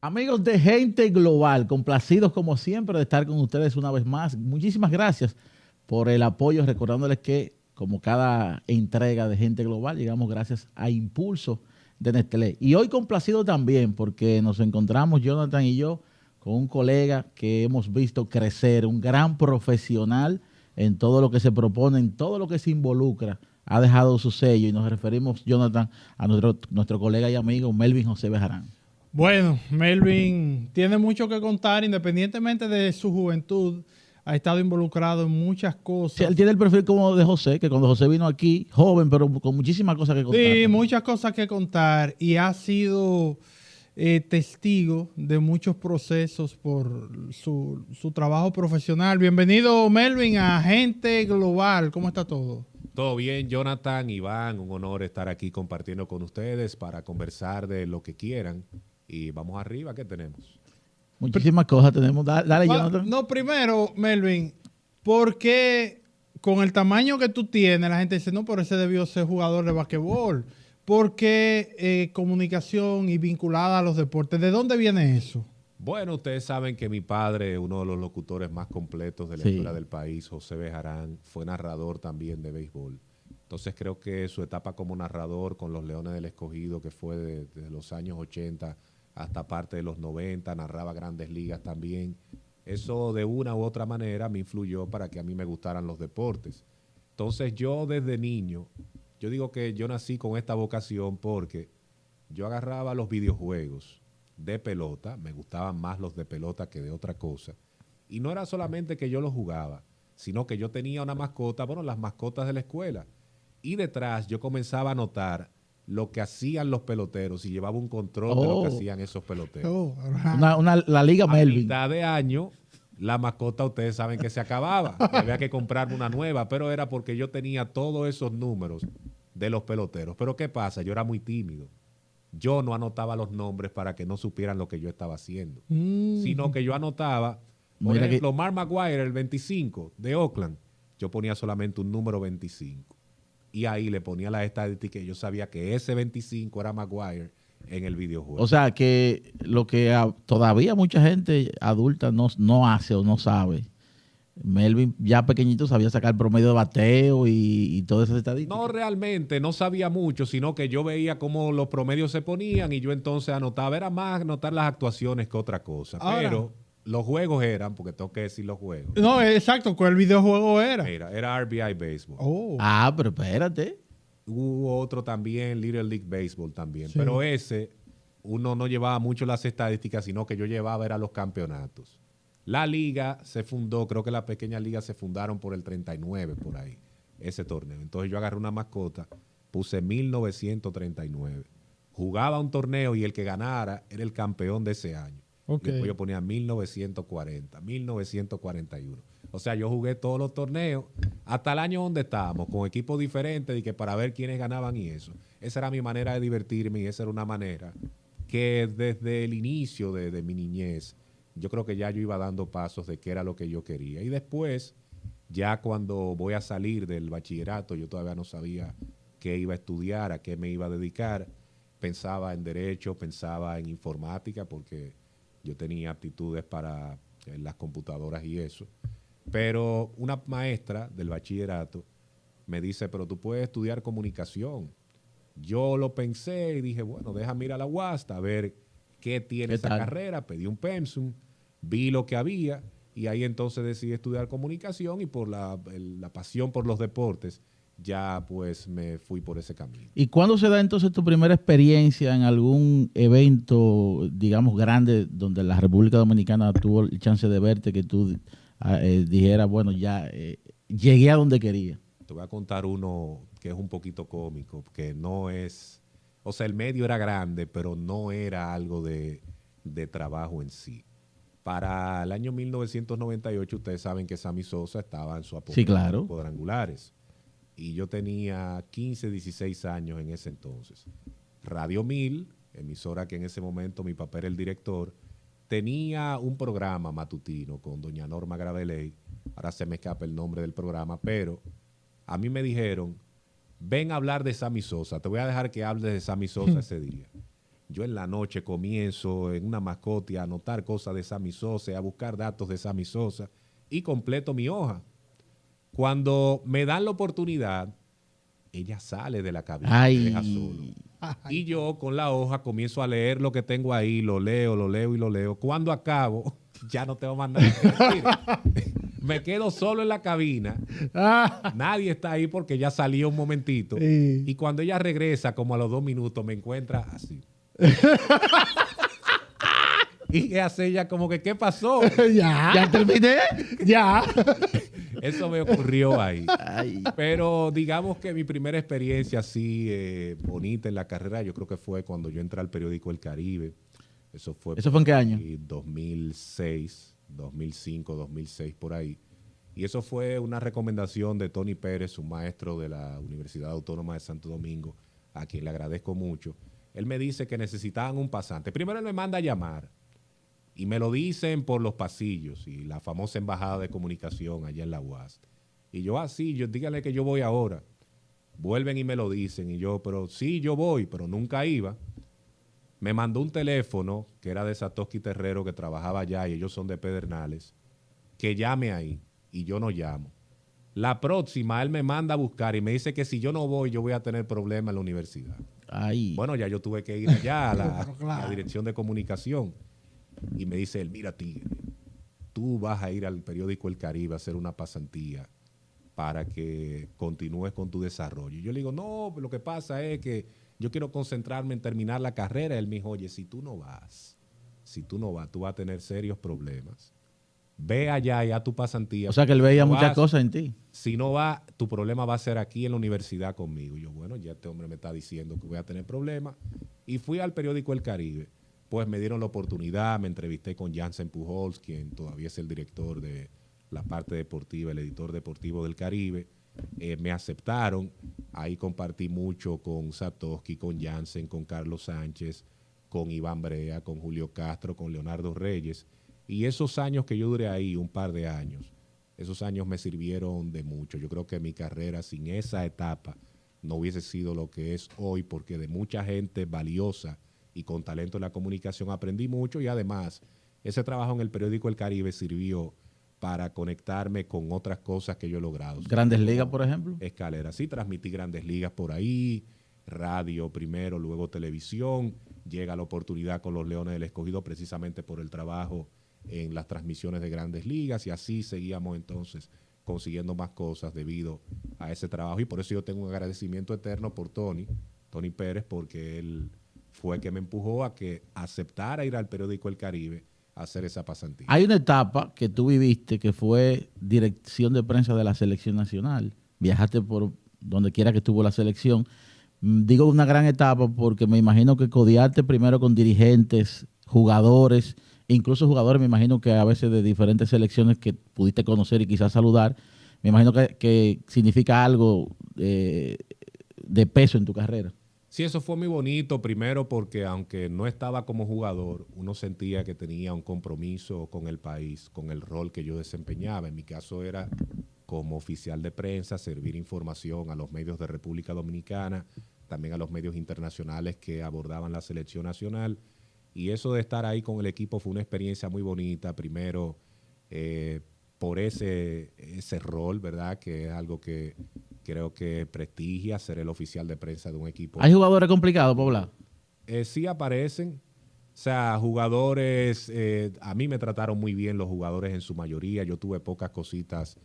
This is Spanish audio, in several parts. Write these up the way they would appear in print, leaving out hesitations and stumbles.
Amigos de Gente Global, complacidos como siempre de estar con ustedes una vez más. Muchísimas gracias por el apoyo, recordándoles que como cada entrega de Gente Global, llegamos gracias a Impulso de Nestlé. Y hoy complacido también porque nos encontramos, Jonathan y yo, con un colega que hemos visto crecer, un gran profesional en todo lo que se propone, en todo lo que se involucra. Ha dejado su sello y nos referimos, Jonathan, a nuestro colega y amigo Melvin José Bejarán. Bueno, Melvin tiene mucho que contar, independientemente de su juventud, ha estado involucrado en muchas cosas. Sí, él tiene el perfil como de José, que cuando José vino aquí, joven, pero con muchísimas cosas que contar. Sí, muchas cosas que contar y ha sido testigo de muchos procesos por su trabajo profesional. Bienvenido, Melvin, a Gente Global. ¿Cómo está todo? Todo bien, Jonathan, Iván, un honor estar aquí compartiendo con ustedes para conversar de lo que quieran. Y vamos arriba, ¿qué tenemos? Muchísimas cosas tenemos. Dale, Jonathan. No, primero, Melvin, ¿por qué con el tamaño que tú tienes la gente dice, no, pero ese debió ser jugador de basquetbol? ¿Por qué comunicación y vinculada a los deportes? ¿De dónde viene eso? Bueno, ustedes saben que mi padre, uno de los locutores más completos de la historia del país, José Bejarán, fue narrador también de béisbol. Entonces creo que su etapa como narrador con los Leones del Escogido, que fue desde los años 80 hasta parte de los 90, narraba grandes ligas también. Eso de una u otra manera me influyó para que a mí me gustaran los deportes. Entonces yo desde niño, yo digo que yo nací con esta vocación porque yo agarraba los videojuegos de pelota, me gustaban más los de pelota que de otra cosa. Y no era solamente que yo los jugaba, sino que yo tenía una mascota, bueno, las mascotas de la escuela. Y detrás yo comenzaba a notar lo que hacían los peloteros y llevaba un control de lo que hacían esos peloteros. La Liga Melvin. A mitad de año, la mascota, ustedes saben que se acababa. Y había que comprarme una nueva, pero era porque yo tenía todos esos números de los peloteros. Pero ¿qué pasa? Yo era muy tímido. Yo no anotaba los nombres para que no supieran lo que yo estaba haciendo, sino que yo anotaba, por ejemplo, Mark McGwire, el 25 de Oakland, yo ponía solamente un número 25. Y ahí le ponía la estadística y yo sabía que ese 25 era McGwire en el videojuego. O sea, que lo que todavía mucha gente adulta no hace o no sabe. Melvin ya pequeñito sabía sacar promedio de bateo y todas esas estadísticas. No, realmente no sabía mucho, sino que yo veía cómo los promedios se ponían y yo entonces anotaba. Era más anotar las actuaciones que otra cosa. Ahora, pero los juegos eran, porque tengo que decir los juegos. No, exacto, ¿cuál videojuego era? Mira, era RBI Baseball. Oh. Ah, pero espérate. Hubo otro también, Little League Baseball también. Sí. Pero ese, uno no llevaba mucho las estadísticas, sino que yo llevaba era los campeonatos. La liga se fundó, creo que las pequeñas ligas se fundaron por el 39, por ahí, ese torneo. Entonces yo agarré una mascota, puse 1939. Jugaba un torneo y el que ganara era el campeón de ese año. Okay. Después yo ponía 1940, 1941. O sea, yo jugué todos los torneos hasta el año donde estábamos, con equipos diferentes y que para ver quiénes ganaban y eso. Esa era mi manera de divertirme y esa era una manera que desde el inicio de mi niñez, yo creo que ya yo iba dando pasos de qué era lo que yo quería. Y después, ya cuando voy a salir del bachillerato, yo todavía no sabía qué iba a estudiar, a qué me iba a dedicar. Pensaba en derecho, pensaba en informática, porque yo tenía aptitudes para las computadoras y eso. Pero una maestra del bachillerato me dice, pero tú puedes estudiar comunicación. Yo lo pensé y dije, bueno, déjame ir a la UASTA a ver qué tiene esa carrera. Pedí un pensum, vi lo que había y ahí entonces decidí estudiar comunicación y por la pasión por los deportes ya pues me fui por ese camino. ¿Y cuándo se da entonces tu primera experiencia en algún evento, digamos, grande donde la República Dominicana tuvo el chance de verte, que tú dijeras, bueno, ya llegué a donde quería? Te voy a contar uno que es un poquito cómico, que no es... O sea, el medio era grande, pero no era algo de trabajo en sí. Para el año 1998, ustedes saben que Sammy Sosa estaba en su apogeo de los cuadrangulares. Y yo tenía 15, 16 años en ese entonces. Radio 1000, emisora que en ese momento mi papá era el director, tenía un programa matutino con doña Norma Graveley. Ahora se me escapa el nombre del programa, pero a mí me dijeron, ven a hablar de Sammy Sosa. Te voy a dejar que hables de Sammy Sosa ese día. yo en la noche comienzo en una mascotia a anotar cosas de Sammy Sosa, a buscar datos de Sammy Sosa y completo mi hoja. Cuando me dan la oportunidad, ella sale de la cabina, me deja solo. Y yo con la hoja comienzo a leer lo que tengo ahí, lo leo y lo leo. Cuando acabo, ya no tengo más nada que decir. Me quedo solo en la cabina. Nadie está ahí porque ya salió un momentito. Y cuando ella regresa, como a los 2 minutos, me encuentra así. Y hace ella como que, ¿qué pasó? Ya terminé. Ya. Eso me ocurrió ahí. Pero digamos que mi primera experiencia así bonita en la carrera, yo creo que fue cuando yo entré al periódico El Caribe. ¿Eso fue en qué año? 2006, 2005, 2006, por ahí. Y eso fue una recomendación de Tony Pérez, un maestro de la Universidad Autónoma de Santo Domingo, a quien le agradezco mucho. Él me dice que necesitaban un pasante. Primero él me manda a llamar y me lo dicen por los pasillos y la famosa embajada de comunicación allá en la UAS. Y yo dígale que yo voy ahora. Vuelven y me lo dicen y yo, pero sí, yo voy, pero nunca iba. Me mandó un teléfono que era de Satoshi Terrero que trabajaba allá y ellos son de Pedernales, que llame ahí y yo no llamo. La próxima él me manda a buscar y me dice que si yo no voy yo voy a tener problemas en la universidad. Bueno, ya yo tuve que ir allá a la dirección de comunicación y me dice él, mira tigre, tú vas a ir al periódico El Caribe a hacer una pasantía para que continúes con tu desarrollo. Y yo le digo, no, lo que pasa es que yo quiero concentrarme en terminar la carrera. Él me dijo, oye, si tú no vas, tú vas a tener serios problemas. Ve allá y haz tu pasantía. O sea que él veía muchas cosas en ti. Si no va, tu problema va a ser aquí en la universidad conmigo. Y yo, bueno, ya este hombre me está diciendo que voy a tener problemas. Y fui al periódico El Caribe. Pues me dieron la oportunidad, me entrevisté con Jansen Pujols, quien todavía es el director de la parte deportiva, el editor deportivo del Caribe. Me aceptaron. Ahí compartí mucho con Satoshi, con Jansen, con Carlos Sánchez, con Iván Brea, con Julio Castro, con Leonardo Reyes. Y esos años que yo duré ahí, un par de años, esos años me sirvieron de mucho. Yo creo que mi carrera sin esa etapa no hubiese sido lo que es hoy, porque de mucha gente valiosa y con talento en la comunicación aprendí mucho y además ese trabajo en el periódico El Caribe sirvió para conectarme con otras cosas que yo he logrado. ¿Grandes Ligas, por ejemplo? Escalera. Sí, transmití Grandes Ligas por ahí, radio primero, luego televisión. Llega la oportunidad con los Leones del Escogido precisamente por el trabajo en las transmisiones de Grandes Ligas y así seguíamos entonces consiguiendo más cosas debido a ese trabajo. Y por eso yo tengo un agradecimiento eterno por Tony Pérez, porque él fue el que me empujó a que aceptara ir al periódico El Caribe a hacer esa pasantía. Hay una etapa que tú viviste que fue dirección de prensa de la selección nacional. Viajaste por donde quiera que estuvo la selección. Digo una gran etapa porque me imagino que codearte primero con dirigentes, jugadores, incluso jugadores, me imagino que a veces de diferentes selecciones que pudiste conocer y quizás saludar, me imagino que significa algo de peso en tu carrera. Sí, eso fue muy bonito, primero porque aunque no estaba como jugador, uno sentía que tenía un compromiso con el país, con el rol que yo desempeñaba. En mi caso era como oficial de prensa, servir información a los medios de República Dominicana, también a los medios internacionales que abordaban la selección nacional. Y eso de estar ahí con el equipo fue una experiencia muy bonita, primero por ese rol, ¿verdad? Que es algo que creo que prestigia ser el oficial de prensa de un equipo. ¿Hay jugadores complicados, Pobla? Sí aparecen. O sea, jugadores, a mí me trataron muy bien los jugadores en su mayoría. Yo tuve pocas cositas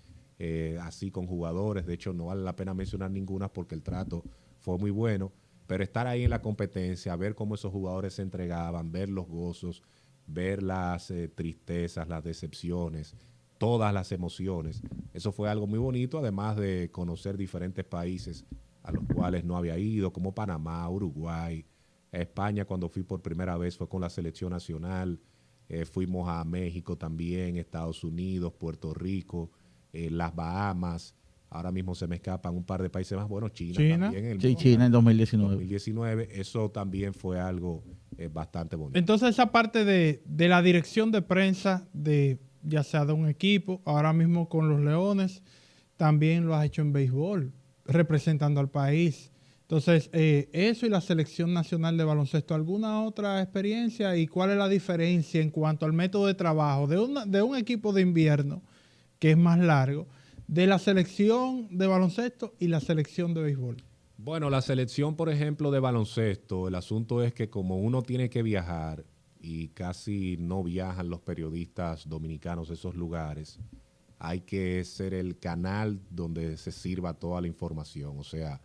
así con jugadores. De hecho, no vale la pena mencionar ninguna porque el trato fue muy bueno. Pero estar ahí en la competencia, ver cómo esos jugadores se entregaban, ver los gozos, ver las tristezas, las decepciones, todas las emociones. Eso fue algo muy bonito, además de conocer diferentes países a los cuales no había ido, como Panamá, Uruguay, España. Cuando fui por primera vez fue con la selección nacional. Fuimos a México también, Estados Unidos, Puerto Rico, las Bahamas. Ahora mismo se me escapan un par de países más. Bueno, China también. Sí, China en 2019. 2019. Eso también fue algo bastante bonito. Entonces, esa parte de la dirección de prensa, ya sea de un equipo, ahora mismo con los Leones, también lo has hecho en béisbol, representando al país. Entonces, eso y la selección nacional de baloncesto, ¿alguna otra experiencia? ¿Y cuál es la diferencia en cuanto al método de trabajo de un equipo de invierno, que es más largo, de la selección de baloncesto y la selección de béisbol? Bueno, la selección, por ejemplo, de baloncesto, el asunto es que como uno tiene que viajar y casi no viajan los periodistas dominicanos a esos lugares, hay que ser el canal donde se sirva toda la información. O sea,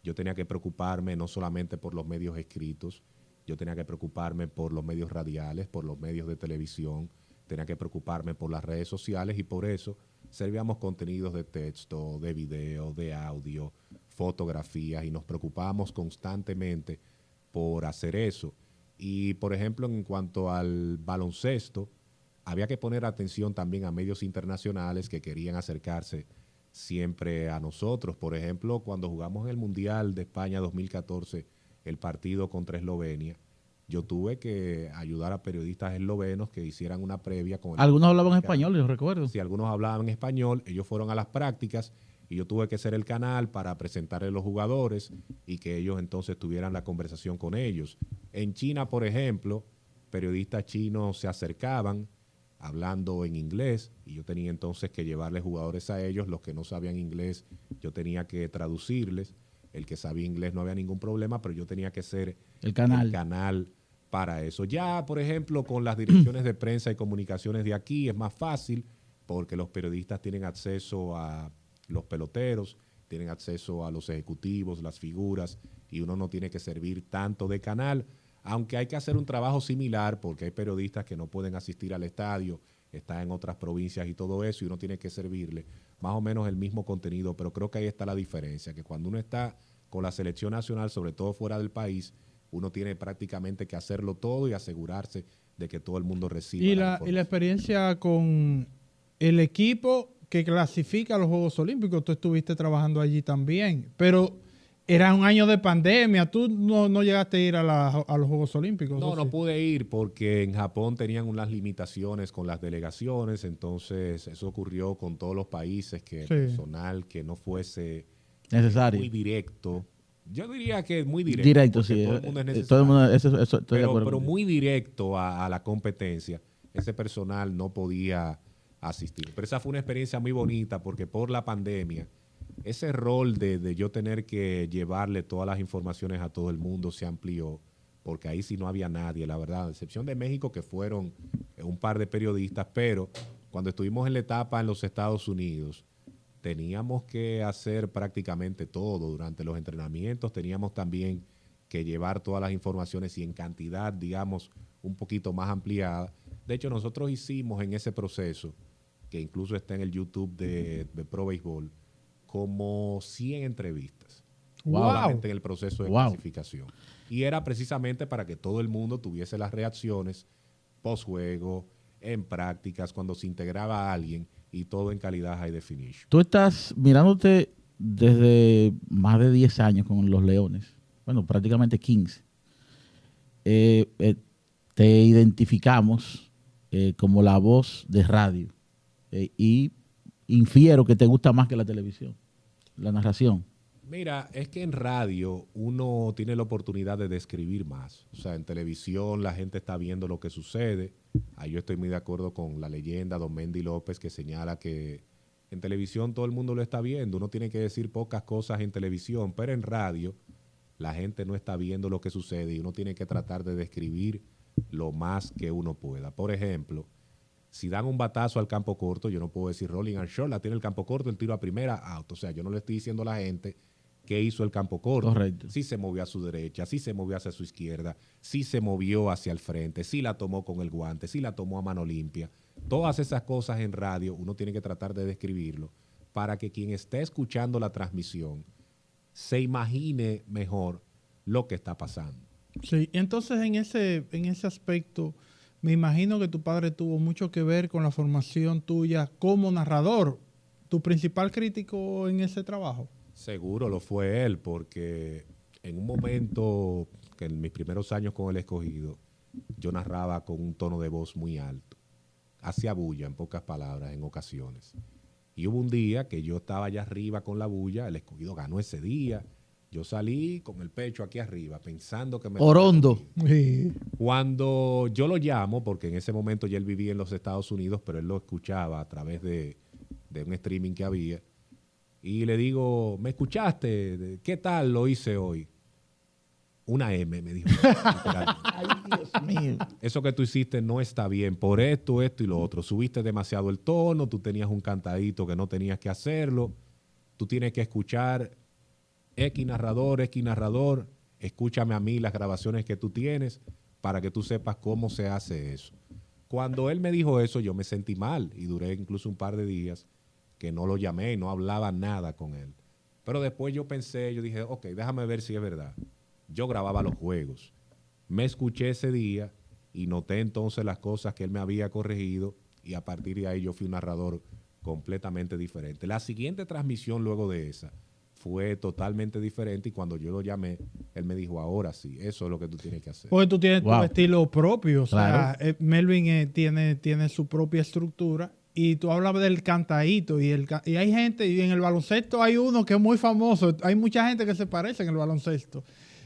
yo tenía que preocuparme no solamente por los medios escritos, yo tenía que preocuparme por los medios radiales, por los medios de televisión, tenía que preocuparme por las redes sociales y por eso servíamos contenidos de texto, de video, de audio, fotografías y nos preocupábamos constantemente por hacer eso. Y, por ejemplo, en cuanto al baloncesto, había que poner atención también a medios internacionales que querían acercarse siempre a nosotros. Por ejemplo, cuando jugamos en el Mundial de España 2014, el partido contra Eslovenia, yo tuve que ayudar a periodistas eslovenos que hicieran una previa con el... Algunos hablaban español, yo recuerdo. Si algunos hablaban español, ellos fueron a las prácticas y yo tuve que ser el canal para presentarle a los jugadores y que ellos entonces tuvieran la conversación con ellos. En China, por ejemplo, periodistas chinos se acercaban hablando en inglés y yo tenía entonces que llevarles jugadores a ellos. Los que no sabían inglés, yo tenía que traducirles. El que sabía inglés no había ningún problema, pero yo tenía que ser el canal para eso. Ya, por ejemplo, con las direcciones de prensa y comunicaciones de aquí es más fácil porque los periodistas tienen acceso a los peloteros, tienen acceso a los ejecutivos, las figuras, y uno no tiene que servir tanto de canal, aunque hay que hacer un trabajo similar porque hay periodistas que no pueden asistir al estadio, están en otras provincias y todo eso, y uno tiene que servirle más o menos el mismo contenido, pero creo que ahí está la diferencia, que cuando uno está con la selección nacional, sobre todo fuera del país, uno tiene prácticamente que hacerlo todo y asegurarse de que todo el mundo reciba y la experiencia con el equipo que clasifica a los Juegos Olímpicos, tú estuviste trabajando allí también, pero era un año de pandemia, tú no llegaste a ir a los Juegos Olímpicos. No, no pude ir porque en Japón tenían unas limitaciones con las delegaciones, entonces eso ocurrió con todos los países, que el personal que no fuese necesario, muy directo. Yo diría que muy directo. Directo, sí. Todo el mundo es necesario. Todo el mundo, eso estoy de acuerdo. Pero muy directo a la competencia. Ese personal no podía asistir. Pero esa fue una experiencia muy bonita porque por la pandemia, ese rol de yo tener que llevarle todas las informaciones a todo el mundo se amplió porque ahí sí no había nadie, la verdad. A excepción de México, que fueron un par de periodistas, pero cuando estuvimos en la etapa en los Estados Unidos, teníamos que hacer prácticamente todo durante los entrenamientos, teníamos también que llevar todas las informaciones y en cantidad, digamos, un poquito más ampliada. De hecho, nosotros hicimos en ese proceso, que incluso está en el YouTube de Pro Béisbol, como 100 entrevistas. Solamente en el proceso de clasificación. Y era precisamente para que todo el mundo tuviese las reacciones post-juego, en prácticas, cuando se integraba a alguien, y todo en calidad high definition. Tú estás mirándote desde más de 10 años con los Leones, bueno, prácticamente 15. Te identificamos como la voz de radio y infiero que te gusta más que la televisión, la narración. Mira, es que en radio uno tiene la oportunidad de describir más. O sea, en televisión la gente está viendo lo que sucede. Ahí yo estoy muy de acuerdo con la leyenda Don Mendy López, que señala que en televisión todo el mundo lo está viendo. Uno tiene que decir pocas cosas en televisión, pero en radio la gente no está viendo lo que sucede y uno tiene que tratar de describir lo más que uno pueda. Por ejemplo, si dan un batazo al campo corto, yo no puedo decir rolling and short, la tiene el campo corto, el tiro a primera, out. O sea, yo no le estoy diciendo a la gente qué hizo el campo corto. Correcto. Si se movió a su derecha, si se movió hacia su izquierda, si se movió hacia el frente, si la tomó con el guante, si la tomó a mano limpia. Todas esas cosas en radio uno tiene que tratar de describirlo para que quien esté escuchando la transmisión se imagine mejor lo que está pasando. Sí, entonces en ese aspecto me imagino que tu padre tuvo mucho que ver con la formación tuya como narrador, tu principal crítico en ese trabajo. Seguro lo fue él, porque en un momento, que en mis primeros años con el Escogido, yo narraba con un tono de voz muy alto. Hacía bulla, en pocas palabras, en ocasiones. Y hubo un día que yo estaba allá arriba con la bulla, el Escogido ganó ese día, Yo salí con el pecho aquí arriba, pensando que me... Orondo. Sí. Cuando yo lo llamo, porque en ese momento ya él vivía en los Estados Unidos, pero él lo escuchaba a través de un streaming que había, y le digo, ¿me escuchaste? ¿Qué tal lo hice hoy? Una M, me dijo. Ay, Dios mío. Eso que tú hiciste no está bien, por esto, esto y lo otro. Subiste demasiado el tono, tú tenías un cantadito que no tenías que hacerlo, tú tienes que escuchar X narrador, escúchame a mí las grabaciones que tú tienes para que tú sepas cómo se hace eso. Cuando él me dijo eso, yo me sentí mal y duré incluso un par de días que no lo llamé y no hablaba nada con él. Pero después yo pensé, yo dije, ok, déjame ver si es verdad. Yo grababa los juegos. Me escuché ese día y noté entonces las cosas que él me había corregido y a partir de ahí yo fui un narrador completamente diferente. La siguiente transmisión luego de esa fue totalmente diferente y cuando yo lo llamé, él me dijo, ahora sí, eso es lo que tú tienes que hacer. Porque tú tienes tu Wow. estilo propio. O sea, Claro. Melvin tiene su propia estructura. Y tú hablabas del cantadito. Y hay gente, y en el baloncesto hay uno que es muy famoso. Hay mucha gente que se parece en el baloncesto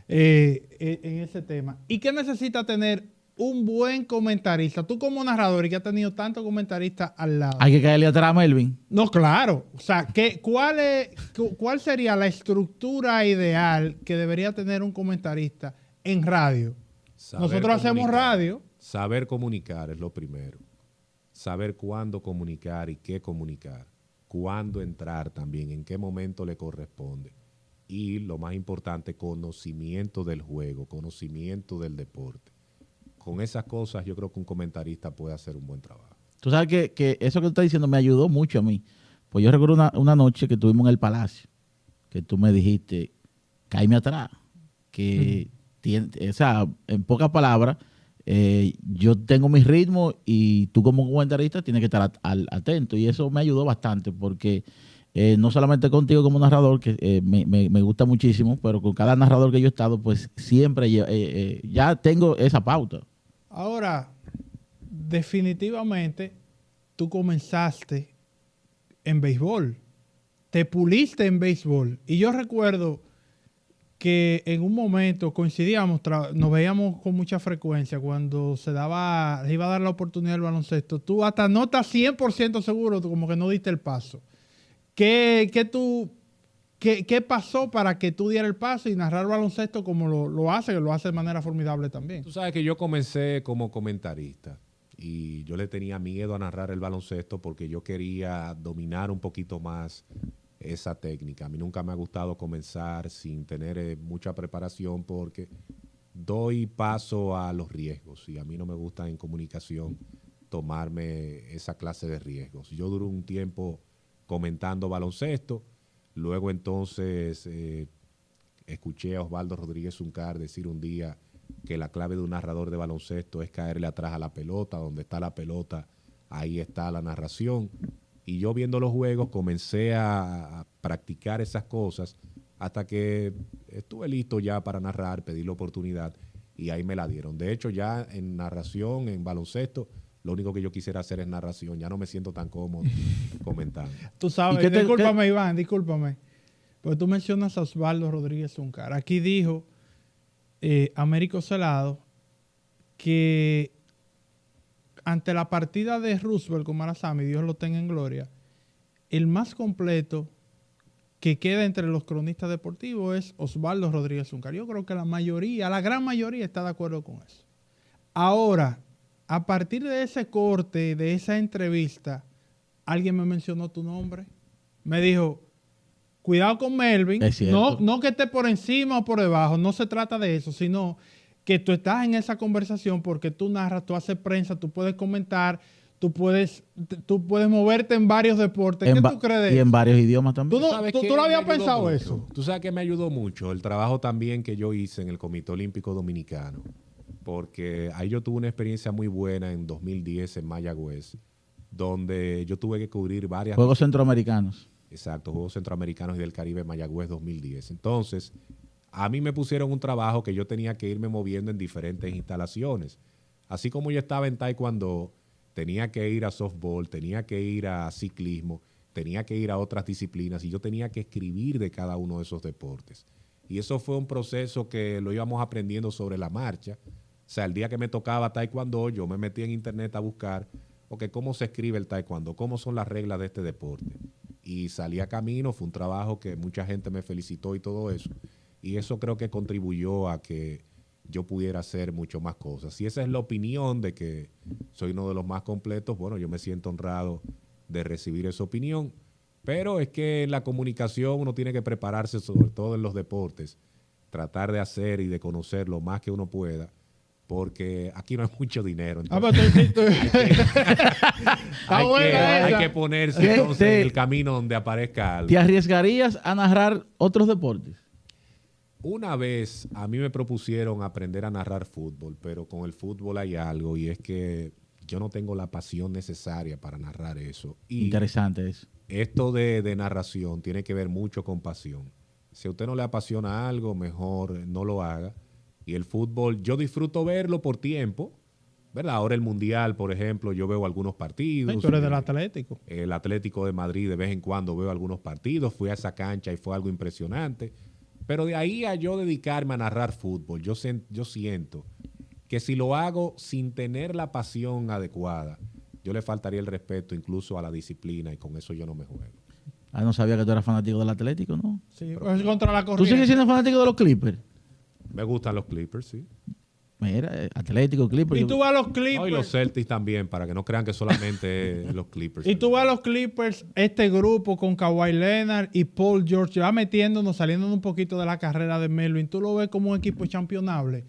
en ese tema. ¿Y qué necesita tener un buen comentarista? Tú como narrador y que has tenido tantos comentaristas al lado. Hay que caerle atrás a Melvin. No, claro. O sea, ¿cuál sería la estructura ideal que debería tener un comentarista en radio? Saber Nosotros hacemos comunicar. radio. Saber comunicar es lo primero. Saber cuándo comunicar y qué comunicar. Cuándo entrar también, en qué momento le corresponde. Y lo más importante, conocimiento del juego, conocimiento del deporte. Con esas cosas yo creo que un comentarista puede hacer un buen trabajo. Tú sabes que eso que tú estás diciendo me ayudó mucho a mí. Pues yo recuerdo una noche que estuvimos en el Palacio, que tú me dijiste, cáeme atrás. Que o sea, en pocas palabras, yo tengo mi ritmo y tú como comentarista tienes que estar atento. Y eso me ayudó bastante porque no solamente contigo como narrador, que me gusta muchísimo, pero con cada narrador que yo he estado, pues siempre ya tengo esa pauta. Ahora, definitivamente, tú comenzaste en béisbol. Te puliste en béisbol. Y yo recuerdo que en un momento coincidíamos, nos veíamos con mucha frecuencia cuando se iba a dar la oportunidad del baloncesto. Tú hasta no estás 100% seguro, tú como que no diste el paso. ¿Qué pasó para que tú dieras el paso y narrar baloncesto como lo hace, que lo hace de manera formidable también? Tú sabes que yo comencé como comentarista y yo le tenía miedo a narrar el baloncesto porque yo quería dominar un poquito más esa técnica. A mí nunca me ha gustado comenzar sin tener mucha preparación porque doy paso a los riesgos y a mí no me gusta en comunicación tomarme esa clase de riesgos. Yo duré un tiempo comentando baloncesto, luego entonces escuché a Osvaldo Rodríguez Zuncar decir un día que la clave de un narrador de baloncesto es caerle atrás a la pelota, donde está la pelota, ahí está la narración. Y yo viendo los juegos comencé a practicar esas cosas hasta que estuve listo ya para narrar, pedí la oportunidad y ahí me la dieron. De hecho, ya en narración, en baloncesto, lo único que yo quisiera hacer es narración. Ya no me siento tan cómodo comentando. Tú sabes, discúlpame, Iván, discúlpame. Pero tú mencionas a Osvaldo Rodríguez Zuncar. Aquí dijo Américo Celado que ante la partida de Roosevelt con Marazami, Dios lo tenga en gloria, el más completo que queda entre los cronistas deportivos es Osvaldo Rodríguez Zuncar. Yo creo que la gran mayoría está de acuerdo con eso. Ahora, a partir de ese corte, de esa entrevista, alguien me mencionó tu nombre. Me dijo, cuidado con Melvin. No que esté por encima o por debajo, no se trata de eso, sino que tú estás en esa conversación porque tú narras, tú haces prensa, tú puedes comentar, tú puedes moverte en varios deportes. ¿Qué tú crees de eso? Y en varios idiomas también. ¿Tú no habías pensado eso? Tú sabes que me ayudó mucho el trabajo también que yo hice en el Comité Olímpico Dominicano, porque ahí yo tuve una experiencia muy buena en 2010 en Mayagüez, donde yo tuve que cubrir varias... Juegos Centroamericanos. Exacto, Juegos Centroamericanos y del Caribe Mayagüez 2010. Entonces, a mí me pusieron un trabajo que yo tenía que irme moviendo en diferentes instalaciones. Así como yo estaba en taekwondo, tenía que ir a softball, tenía que ir a ciclismo, tenía que ir a otras disciplinas y yo tenía que escribir de cada uno de esos deportes. Y eso fue un proceso que lo íbamos aprendiendo sobre la marcha. O sea, el día que me tocaba taekwondo, yo me metí en internet a buscar, porque cómo se escribe el taekwondo, cómo son las reglas de este deporte. Y salí a camino, fue un trabajo que mucha gente me felicitó y todo eso. Y eso creo que contribuyó a que yo pudiera hacer mucho más cosas. Si esa es la opinión de que soy uno de los más completos, bueno, yo me siento honrado de recibir esa opinión. Pero es que en la comunicación uno tiene que prepararse, sobre todo en los deportes, tratar de hacer y de conocer lo más que uno pueda, porque aquí no hay mucho dinero. Entonces, hay que ponerse entonces en el camino donde aparezca algo. ¿Te arriesgarías a narrar otros deportes? Una vez a mí me propusieron aprender a narrar fútbol, pero con el fútbol hay algo y es que yo no tengo la pasión necesaria para narrar eso. Y interesante eso. Esto de narración tiene que ver mucho con pasión. Si a usted no le apasiona algo, mejor no lo haga. Y el fútbol, yo disfruto verlo por tiempo, ¿verdad? Ahora el Mundial, por ejemplo, yo veo algunos partidos. Tú eres del Atlético. El Atlético de Madrid, de vez en cuando veo algunos partidos. Fui a esa cancha y fue algo impresionante. Pero de ahí a yo dedicarme a narrar fútbol, yo siento que si lo hago sin tener la pasión adecuada, yo le faltaría el respeto incluso a la disciplina y con eso yo no me juego. Ah, no sabía que tú eras fanático del Atlético, ¿no? Sí, pero es contra la corriente. ¿Tú sigues siendo fanático de los Clippers? Me gustan los Clippers, sí. Mira, Atlético, Clippers. Y tú vas a los Clippers. No, y los Celtics también, para que no crean que solamente los Clippers. Y tú vas a los Clippers, este grupo con Kawhi Leonard y Paul George, va metiéndonos, saliéndonos un poquito de la carrera de Melvin. ¿Tú lo ves como un equipo championable?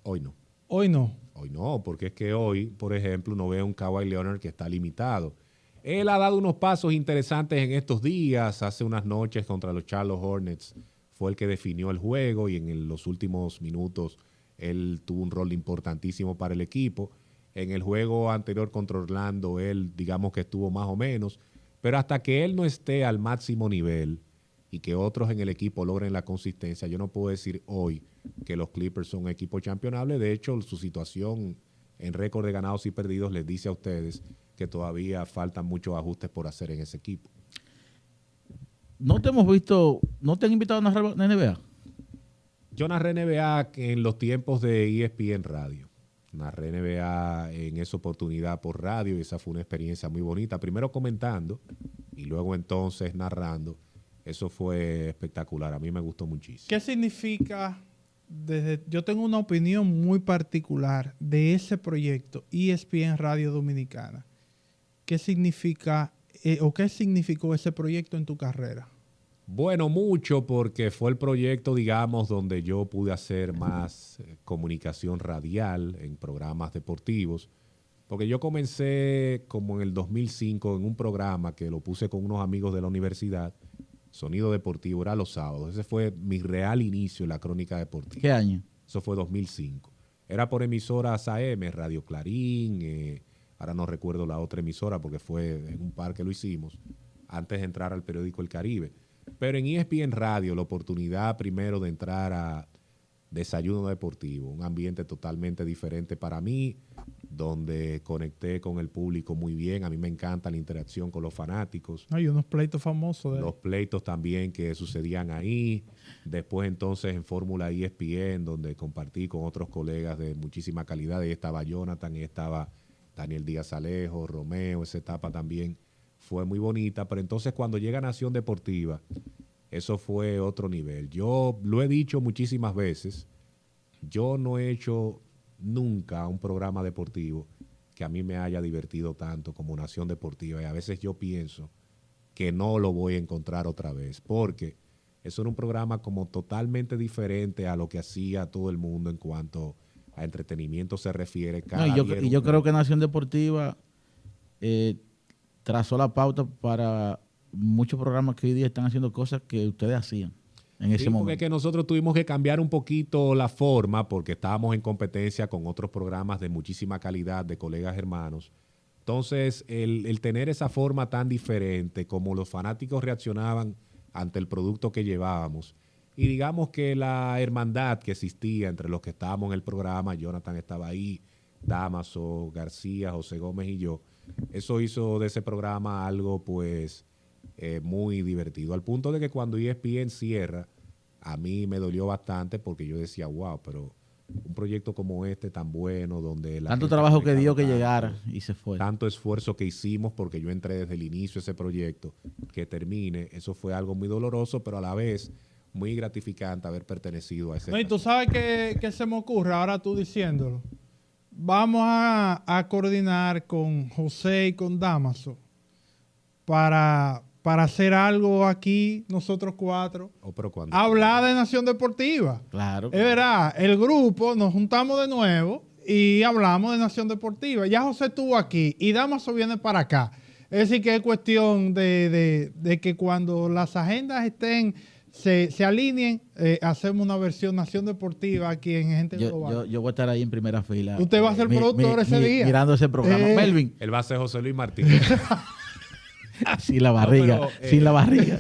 Hoy no. Hoy no. Hoy no, porque es que hoy, por ejemplo, no veo un Kawhi Leonard que está limitado. Él ha dado unos pasos interesantes en estos días. Hace unas noches contra los Charlotte Hornets fue el que definió el juego y en los últimos minutos él tuvo un rol importantísimo para el equipo. En el juego anterior contra Orlando, él digamos que estuvo más o menos. Pero hasta que él no esté al máximo nivel y que otros en el equipo logren la consistencia, yo no puedo decir hoy que los Clippers son un equipo championable. De hecho, su situación en récord de ganados y perdidos les dice a ustedes que todavía faltan muchos ajustes por hacer en ese equipo. ¿No te hemos visto, no te han invitado a narrar NBA? Yo narré NBA en los tiempos de ESPN Radio. Narré NBA en esa oportunidad por radio y esa fue una experiencia muy bonita. Primero comentando y luego entonces narrando. Eso fue espectacular. A mí me gustó muchísimo. ¿Qué significa? Yo tengo una opinión muy particular de ese proyecto ESPN Radio Dominicana. ¿Qué significa o qué significó ese proyecto en tu carrera? Bueno, mucho, porque fue el proyecto, digamos, donde yo pude hacer más comunicación radial en programas deportivos. Porque yo comencé como en el 2005 en un programa que lo puse con unos amigos de la universidad, Sonido Deportivo, era los sábados. Ese fue mi real inicio en la crónica deportiva. ¿Qué año? Eso fue 2005. Era por emisoras AM, Radio Clarín, ahora no recuerdo la otra emisora porque fue en un par que lo hicimos, antes de entrar al periódico El Caribe. Pero en ESPN Radio, la oportunidad primero de entrar a Desayuno Deportivo, un ambiente totalmente diferente para mí, donde conecté con el público muy bien. A mí me encanta la interacción con los fanáticos. Hay unos pleitos famosos. Los pleitos también que sucedían ahí. Después entonces en Fórmula ESPN, donde compartí con otros colegas de muchísima calidad. Ahí estaba Jonathan, ahí estaba Daniel Díaz Alejo, Romeo. Esa etapa también fue muy bonita. Pero entonces cuando llega Nación Deportiva, eso fue otro nivel. Yo lo he dicho muchísimas veces. Yo no he hecho nunca un programa deportivo que a mí me haya divertido tanto como Nación Deportiva. Y a veces yo pienso que no lo voy a encontrar otra vez, porque eso era un programa como totalmente diferente a lo que hacía todo el mundo en cuanto a entretenimiento se refiere. Y yo creo que Nación Deportiva trazó la pauta para muchos programas que hoy día están haciendo cosas que ustedes hacían en ese momento. Porque que nosotros tuvimos que cambiar un poquito la forma porque estábamos en competencia con otros programas de muchísima calidad, de colegas hermanos. Entonces, el tener esa forma tan diferente, como los fanáticos reaccionaban ante el producto que llevábamos, y digamos que la hermandad que existía entre los que estábamos en el programa, Jonathan estaba ahí, Damaso, García, José Gómez y yo, eso hizo de ese programa algo pues muy divertido, al punto de que cuando ESPN cierra, a mí me dolió bastante porque yo decía, wow, pero un proyecto como este tan bueno, donde la Tanto gente ha trabajo que dio dedicado que tanto, llegara y se fue. tanto esfuerzo que hicimos, porque yo entré desde el inicio a ese proyecto, que termine, eso fue algo muy doloroso, pero a la vez muy gratificante haber pertenecido a ese No, y tú espacio. sabes qué se me ocurre ahora tú diciéndolo. Vamos a coordinar con José y con Damaso para hacer algo aquí, nosotros cuatro. Oh, pero cuando Hablar de Nación Deportiva. Claro. Es verdad, el grupo nos juntamos de nuevo y hablamos de Nación Deportiva. Ya José estuvo aquí y Damaso viene para acá. Es decir, que es cuestión de que cuando las agendas se alineen, hacemos una versión Nación Deportiva aquí en Gente Global. Yo voy a estar ahí en primera fila. Usted va a ser productor ese día. Mirando ese programa. Melvin, él va a ser José Luis Martínez. sin la barriga, pero, sin la barriga.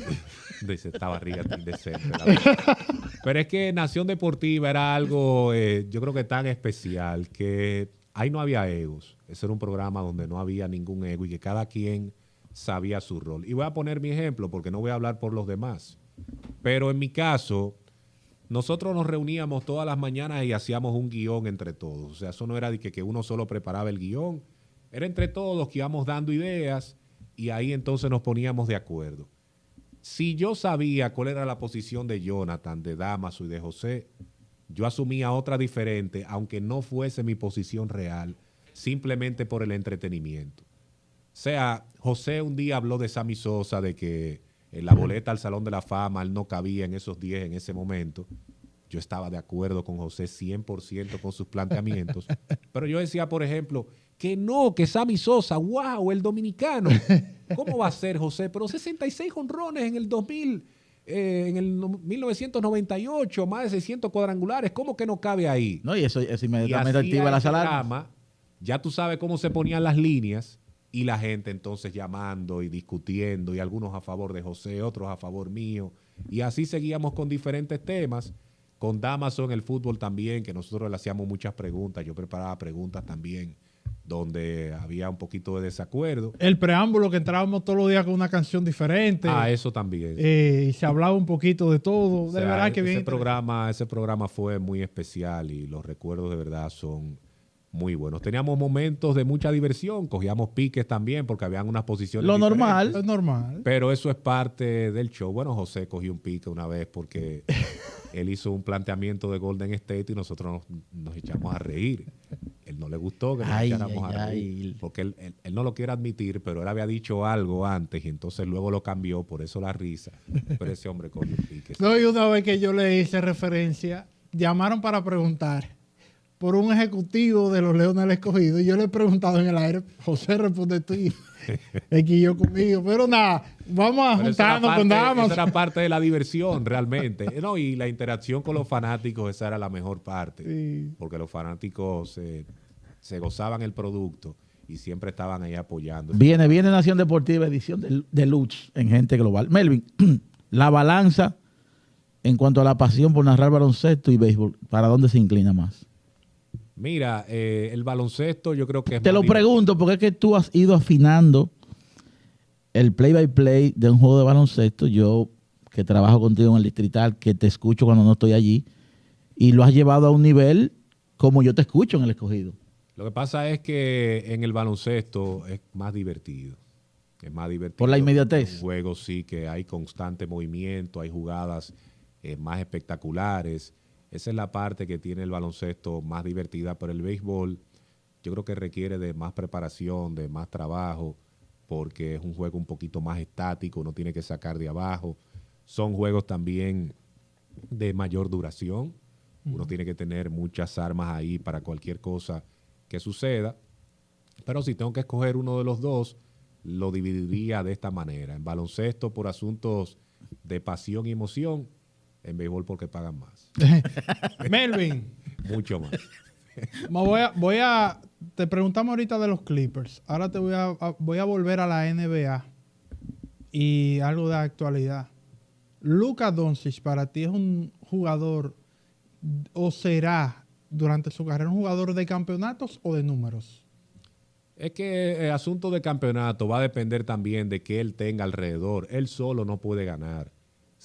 Dice, esta barriga tan indecente. La verdad. Pero es que Nación Deportiva era algo, yo creo que tan especial, que ahí no había egos. Ese era un programa donde no había ningún ego y que cada quien sabía su rol. Y voy a poner mi ejemplo porque no voy a hablar por los demás. Pero en mi caso, nosotros nos reuníamos todas las mañanas y hacíamos un guión entre todos. O sea, eso no era de que uno solo preparaba el guión. Era entre todos que íbamos dando ideas y ahí entonces nos poníamos de acuerdo. Si yo sabía cuál era la posición de Jonathan, de Damaso y de José, yo asumía otra diferente, aunque no fuese mi posición real, simplemente por el entretenimiento. O sea, José un día habló de Sammy Sosa, de que en la boleta al Salón de la Fama él no cabía en esos 10 en ese momento. Yo estaba de acuerdo con José 100% con sus planteamientos. Pero yo decía, por ejemplo, que no, que Sammy Sosa, wow, el dominicano. ¿Cómo va a ser, José? Pero 66 jonrones en el 2000, en el 1998, más de 600 cuadrangulares. ¿Cómo que no cabe ahí? No, y eso Y inmediatamente hacía activa las ese alarmas. drama, ya tú sabes cómo se ponían las líneas y la gente entonces llamando y discutiendo y algunos a favor de José, otros a favor mío. Y así seguíamos con diferentes temas. Con Damaso en el fútbol también, que nosotros le hacíamos muchas preguntas. Yo preparaba preguntas también donde había un poquito de desacuerdo. El preámbulo que entrábamos todos los días con una canción diferente. Eso también. Y se hablaba un poquito de todo. O sea, de verdad que bien. ese programa fue muy especial y los recuerdos de verdad son muy buenos. Teníamos momentos de mucha diversión, cogíamos piques también porque habían unas posiciones Lo diferentes. normal. Es normal. Pero eso es parte del show. Bueno, José cogió un pique una vez porque él hizo un planteamiento de Golden State y nosotros nos echamos a reír. Él no le gustó que nos echáramos a reír porque él no lo quiere admitir, pero él había dicho algo antes y entonces luego lo cambió, por eso la risa. Pero ese hombre cogió un pique. No, y una vez que yo le hice referencia, llamaron para preguntar por un ejecutivo de los Leones del Escogido y yo le he preguntado en el aire, José, responde tú y yo conmigo, pero nada, vamos a juntarnos con Damaso. Esa era parte de la diversión realmente. No, y la interacción con los fanáticos, esa era la mejor parte, Sí. porque los fanáticos se gozaban el producto y siempre estaban ahí apoyando. Viene Nación Deportiva, edición de Lutz en Gente Global. Melvin, la balanza en cuanto a la pasión por narrar baloncesto y béisbol, ¿para dónde se inclina más? Mira, el baloncesto yo creo que es Te más lo pregunto porque es que tú has ido afinando el play-by-play de un juego de baloncesto. Yo, que trabajo contigo en el distrital, que te escucho cuando no estoy allí, y lo has llevado a un nivel como yo te escucho en el Escogido. Lo que pasa es que en el baloncesto es más divertido. Es más divertido. Por la inmediatez. Un juego sí que hay constante movimiento, hay jugadas más espectaculares. Esa es la parte que tiene el baloncesto más divertida, pero el béisbol yo creo que requiere de más preparación, de más trabajo, porque es un juego un poquito más estático, uno tiene que sacar de abajo. Son juegos también de mayor duración. Uno tiene que tener muchas armas ahí para cualquier cosa que suceda. Pero si tengo que escoger uno de los dos, lo dividiría de esta manera. En baloncesto por asuntos de pasión y emoción, en béisbol porque pagan más. Melvin, Mucho más. te preguntamos ahorita de los Clippers. Ahora voy a volver a la NBA y algo de actualidad. Luka Doncic para ti es un jugador o será durante su carrera un jugador de campeonatos o de números. Es que el asunto de campeonato va a depender también de que él tenga alrededor. Él solo no puede ganar.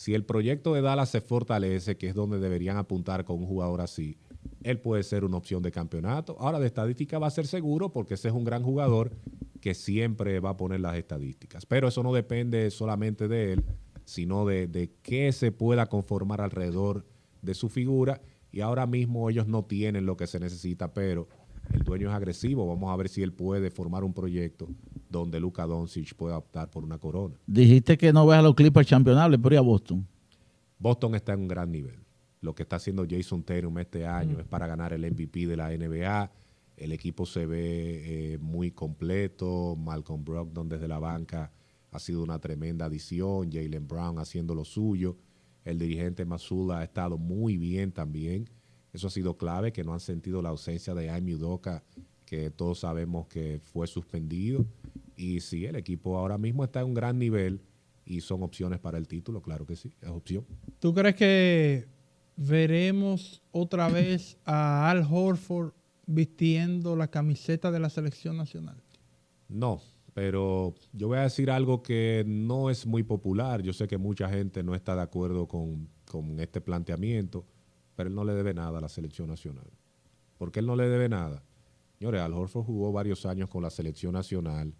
Si el proyecto de Dallas se fortalece, que es donde deberían apuntar con un jugador así, él puede ser una opción de campeonato. Ahora, de estadística va a ser seguro porque ese es un gran jugador que siempre va a poner las estadísticas. Pero eso no depende solamente de él, sino de qué se pueda conformar alrededor de su figura. Y ahora mismo ellos no tienen lo que se necesita, pero el dueño es agresivo. Vamos a ver si él puede formar un proyecto donde Luka Doncic pueda optar por una corona. Dijiste que no ves a los Clippers campeonables, pero ¿y a Boston? Boston está en un gran nivel. Lo que está haciendo Jason Tatum este año es para ganar el MVP de la NBA. El equipo se ve muy completo. Malcolm Brogdon desde la banca ha sido una tremenda adición. Jaylen Brown haciendo lo suyo. El dirigente Mazzulla ha estado muy bien también. Eso ha sido clave, que no han sentido la ausencia de Ime Udoka, que todos sabemos que fue suspendido. Y sí, el equipo ahora mismo está en un gran nivel y son opciones para el título, claro que sí, es opción. ¿Tú crees que veremos otra vez a Al Horford vistiendo la camiseta de la selección nacional? No, pero yo voy a decir algo que no es muy popular. Yo sé que mucha gente no está de acuerdo con este planteamiento, pero él no le debe nada a la selección nacional. ¿Por qué él no le debe nada? Señores, Al Horford jugó varios años con la selección nacional.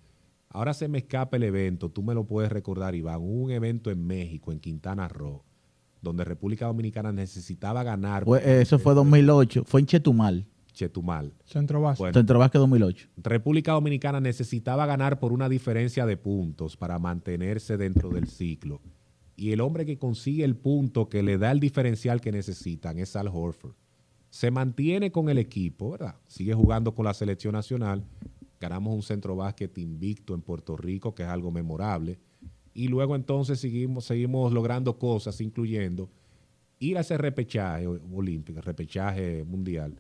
Ahora se me escapa el evento, tú me lo puedes recordar, Iván. Hubo un evento en México, en Quintana Roo, donde República Dominicana necesitaba ganar. Eso fue 2008, fue en Chetumal. Centro base. Bueno, Centro Básquet 2008. República Dominicana necesitaba ganar por una diferencia de puntos para mantenerse dentro del ciclo. Y el hombre que consigue el punto que le da el diferencial que necesitan es Al Horford. Se mantiene con el equipo, ¿verdad? Sigue jugando con la selección nacional. Ganamos un centro básquet invicto en Puerto Rico, que es algo memorable. Y luego entonces seguimos logrando cosas, incluyendo ir a ese repechaje olímpico, repechaje mundial,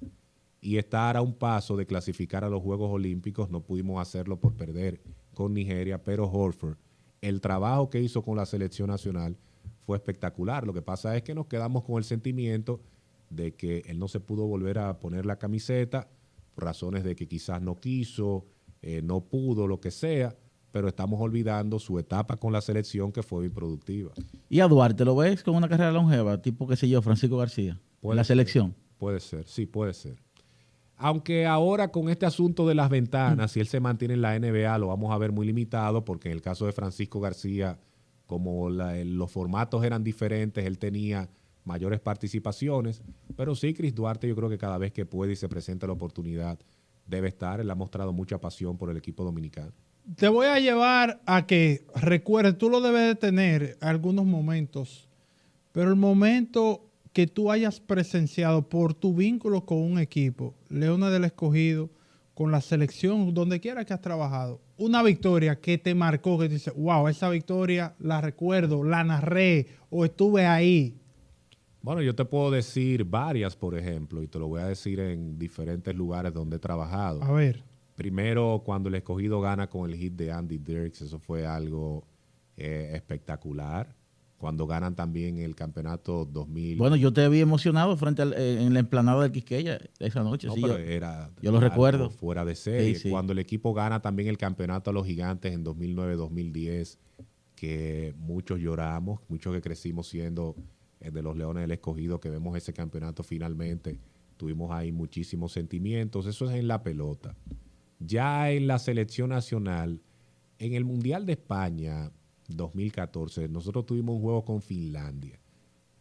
y estar a un paso de clasificar a los Juegos Olímpicos. No pudimos hacerlo por perder con Nigeria, pero Horford, el trabajo que hizo con la selección nacional fue espectacular. Lo que pasa es que nos quedamos con el sentimiento de que él no se pudo volver a poner la camiseta por razones de que quizás no quiso, no pudo, lo que sea, pero estamos olvidando su etapa con la selección, que fue muy productiva. ¿Y a Duarte lo ves con una carrera longeva, tipo, qué sé yo, Francisco García, en la selección? Puede ser, sí, puede ser. Aunque ahora con este asunto de las ventanas, si él se mantiene en la NBA, lo vamos a ver muy limitado, porque en el caso de Francisco García, como los formatos eran diferentes, él tenía mayores participaciones. Pero sí, Chris Duarte, yo creo que cada vez que puede y se presenta la oportunidad, debe estar. Él ha mostrado mucha pasión por el equipo dominicano. Te voy a llevar a que recuerdes, tú lo debes de tener algunos momentos, pero el momento que tú hayas presenciado por tu vínculo con un equipo, Leones del Escogido, con la selección, donde quiera que has trabajado, una victoria que te marcó, que te dice, wow, esa victoria la recuerdo, la narré o estuve ahí. Bueno, yo te puedo decir varias, por ejemplo, y te lo voy a decir en diferentes lugares donde he trabajado. A ver. Primero, cuando el Escogido gana con el hit de Andy Dirks, eso fue algo espectacular. Cuando ganan también el campeonato 2000. Bueno, yo te vi emocionado en la explanada del Quisqueya esa noche. No, sí, pero yo lo recuerdo. Fuera de serie. Sí, sí. Cuando el equipo gana también el campeonato a los Gigantes en 2009-2010, que muchos lloramos, muchos que crecimos siendo de los Leones del Escogido, que vemos ese campeonato finalmente, tuvimos ahí muchísimos sentimientos. Eso es en la pelota. Ya en la selección nacional, en el Mundial de España 2014, nosotros tuvimos un juego con Finlandia.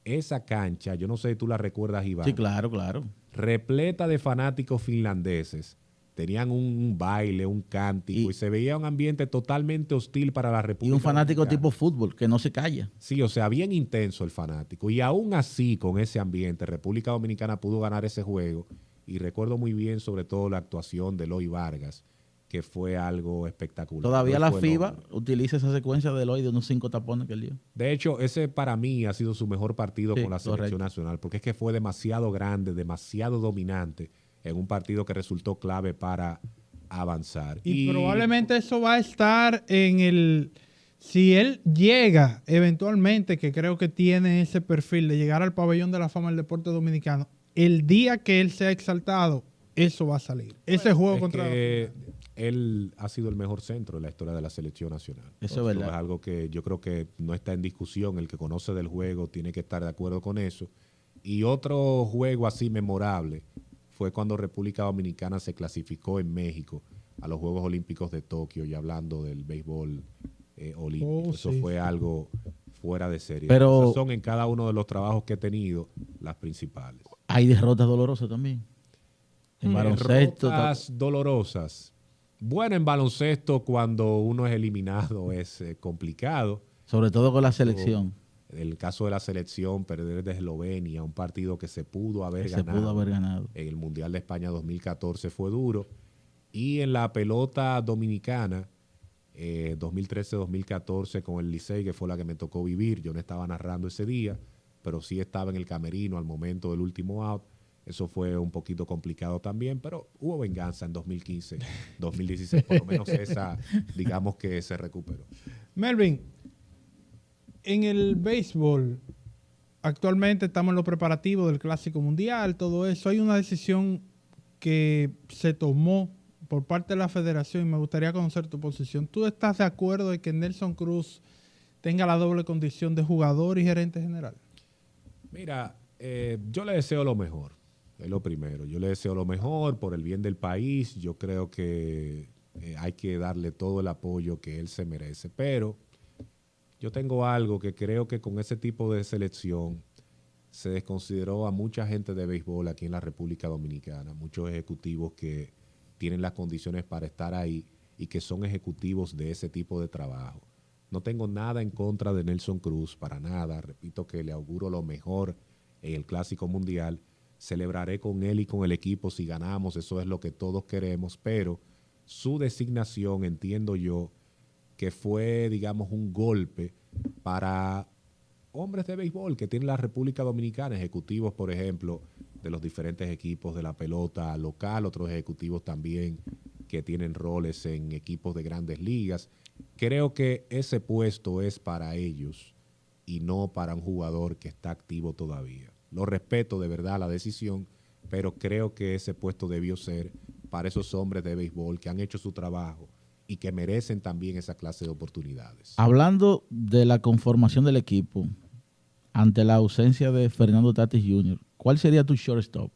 Esa cancha, yo no sé si tú la recuerdas, Iván. Sí, claro, claro. Repleta de fanáticos finlandeses. Tenían un baile, un cántico, y se veía un ambiente totalmente hostil para la República Y un fanático Dominicana. tipo fútbol, que no se calla. Sí, o sea, bien intenso el fanático. Y aún así, con ese ambiente, República Dominicana pudo ganar ese juego. Y recuerdo muy bien, sobre todo, la actuación de Eloy Vargas, que fue algo espectacular. Todavía Eloy la fue FIBA enorme. utiliza esa secuencia de Eloy de unos 5 tapones que él dio. De hecho, ese para mí ha sido su mejor partido Sí, con la selección correcto. nacional, porque es que fue demasiado grande, demasiado dominante en un partido que resultó clave para avanzar. Y probablemente eso va a estar en el... Si él llega eventualmente, que creo que tiene ese perfil de llegar al pabellón de la fama del deporte dominicano, el día que él sea exaltado, eso va a salir. Ese juego es contra... que él ha sido el mejor centro en la historia de la selección nacional. Eso es verdad. Es algo que yo creo que no está en discusión. El que conoce del juego tiene que estar de acuerdo con eso. Y otro juego así memorable fue cuando República Dominicana se clasificó en México a los Juegos Olímpicos de Tokio, y hablando del béisbol olímpico. Eso fue algo fuera de serie. Pero esas son en cada uno de los trabajos que he tenido las principales. hay derrotas dolorosas también. En baloncesto. Derrotas dolorosas. Bueno, en baloncesto cuando uno es eliminado es complicado. Sobre todo con la selección. En el caso de la selección, perder de Eslovenia, un partido que se pudo haber ganado. Se pudo haber ganado. En el Mundial de España 2014 fue duro. Y en la pelota dominicana, 2013-2014 con el Licey, que fue la que me tocó vivir. Yo no estaba narrando ese día, pero sí estaba en el camerino al momento del último out. Eso fue un poquito complicado también, pero hubo venganza en 2015, 2016. Por lo menos esa, digamos que se recuperó. Melvin, en el béisbol, actualmente estamos en los preparativos del Clásico Mundial, todo eso. Hay una decisión que se tomó por parte de la federación y me gustaría conocer tu posición. ¿Tú estás de acuerdo de que Nelson Cruz tenga la doble condición de jugador y gerente general? Mira, yo le deseo lo mejor, es lo primero. Yo le deseo lo mejor por el bien del país. Yo creo que hay que darle todo el apoyo que él se merece. Pero yo tengo algo que creo que con ese tipo de selección se desconsideró a mucha gente de béisbol aquí en la República Dominicana, muchos ejecutivos que tienen las condiciones para estar ahí y que son ejecutivos de ese tipo de trabajo. No tengo nada en contra de Nelson Cruz, para nada. Repito que le auguro lo mejor en el Clásico Mundial. Celebraré con él y con el equipo si ganamos, eso es lo que todos queremos, pero su designación, entiendo yo, que fue, digamos, un golpe para hombres de béisbol que tiene la República Dominicana, ejecutivos, por ejemplo, de los diferentes equipos de la pelota local, otros ejecutivos también que tienen roles en equipos de grandes ligas. Creo que ese puesto es para ellos y no para un jugador que está activo todavía. Lo respeto de verdad la decisión, pero creo que ese puesto debió ser para esos hombres de béisbol que han hecho su trabajo y que merecen también esa clase de oportunidades. Hablando de la conformación del equipo, ante la ausencia de Fernando Tatis Jr., ¿cuál sería tu shortstop?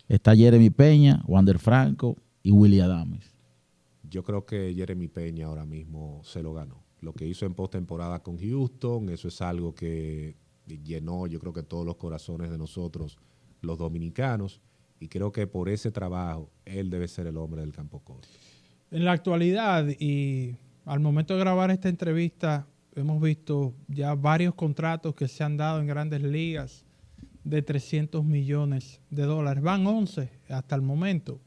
Está Jeremy Peña, Wander Franco y Willy Adames. Yo creo que Jeremy Peña ahora mismo se lo ganó. Lo que hizo en postemporada con Houston, eso es algo que llenó, yo creo que todos los corazones de nosotros, los dominicanos, y creo que por ese trabajo él debe ser el hombre del campo corto. En la actualidad y al momento de grabar esta entrevista, hemos visto ya varios contratos que se han dado en grandes ligas de $300 millones. Van 11 hasta el momento.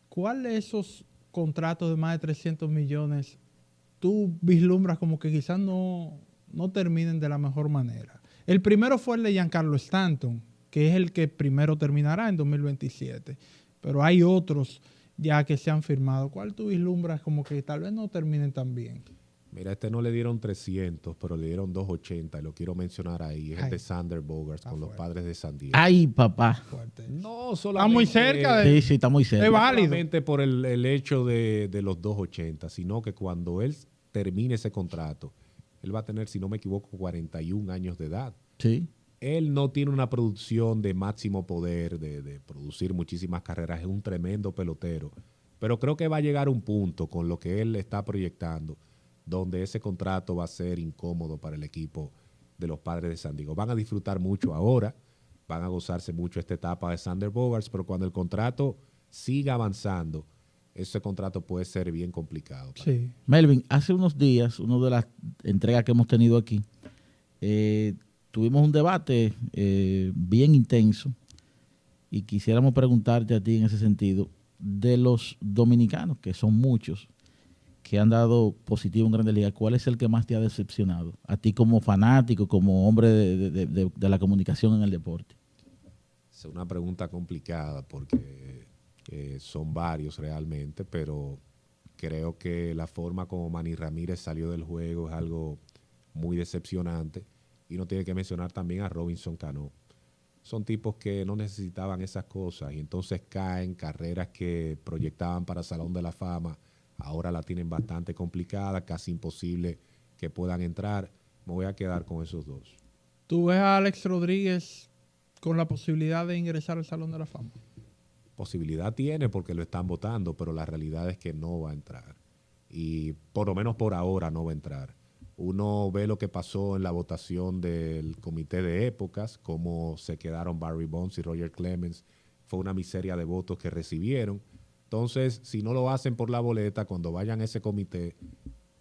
¿Cuál de esos contratos de más de 300 millones tú vislumbras como que quizás no terminen de la mejor manera? El primero fue el de Giancarlo Stanton, que es el que primero terminará en 2027. Pero hay otros ya que se han firmado. ¿Cuál tú vislumbras como que tal vez no terminen tan bien? Mira, no le dieron 300, pero le dieron 280, y lo quiero mencionar ahí. Es el de Xander Bogaerts con los Padres de San Diego. ¡Ay, papá! No solamente... Está muy cerca de... Sí, está muy cerca. Es válido. No solamente por el hecho de los 280, sino que cuando él termine ese contrato, él va a tener, si no me equivoco, 41 años de edad. Sí. Él no tiene una producción de máximo poder, de producir muchísimas carreras. Es un tremendo pelotero. Pero creo que va a llegar un punto con lo que él está proyectando donde ese contrato va a ser incómodo para el equipo de los Padres de San Diego. Van a disfrutar mucho ahora, van a gozarse mucho esta etapa de Xander Bogaerts, pero cuando el contrato siga avanzando, ese contrato puede ser bien complicado. Sí. Melvin, hace unos días, una de las entregas que hemos tenido aquí, tuvimos un debate bien intenso y quisiéramos preguntarte a ti en ese sentido, de los dominicanos, que son muchos, que han dado positivo en Grandes Ligas, ¿cuál es el que más te ha decepcionado? A ti como fanático, como hombre de la comunicación en el deporte. Es una pregunta complicada porque son varios realmente, pero creo que la forma como Manny Ramírez salió del juego es algo muy decepcionante. Y uno tiene que mencionar también a Robinson Cano. Son tipos que no necesitaban esas cosas y entonces caen carreras que proyectaban para Salón de la Fama Ahora la tienen bastante complicada, casi imposible que puedan entrar. Me voy a quedar con esos dos. ¿Tú ves a Alex Rodríguez con la posibilidad de ingresar al Salón de la Fama? Posibilidad tiene porque lo están votando, pero la realidad es que no va a entrar. Y por lo menos por ahora no va a entrar. Uno ve lo que pasó en la votación del comité de épocas, cómo se quedaron Barry Bonds y Roger Clemens. Fue una miseria de votos que recibieron. Entonces, si no lo hacen por la boleta, cuando vayan a ese comité,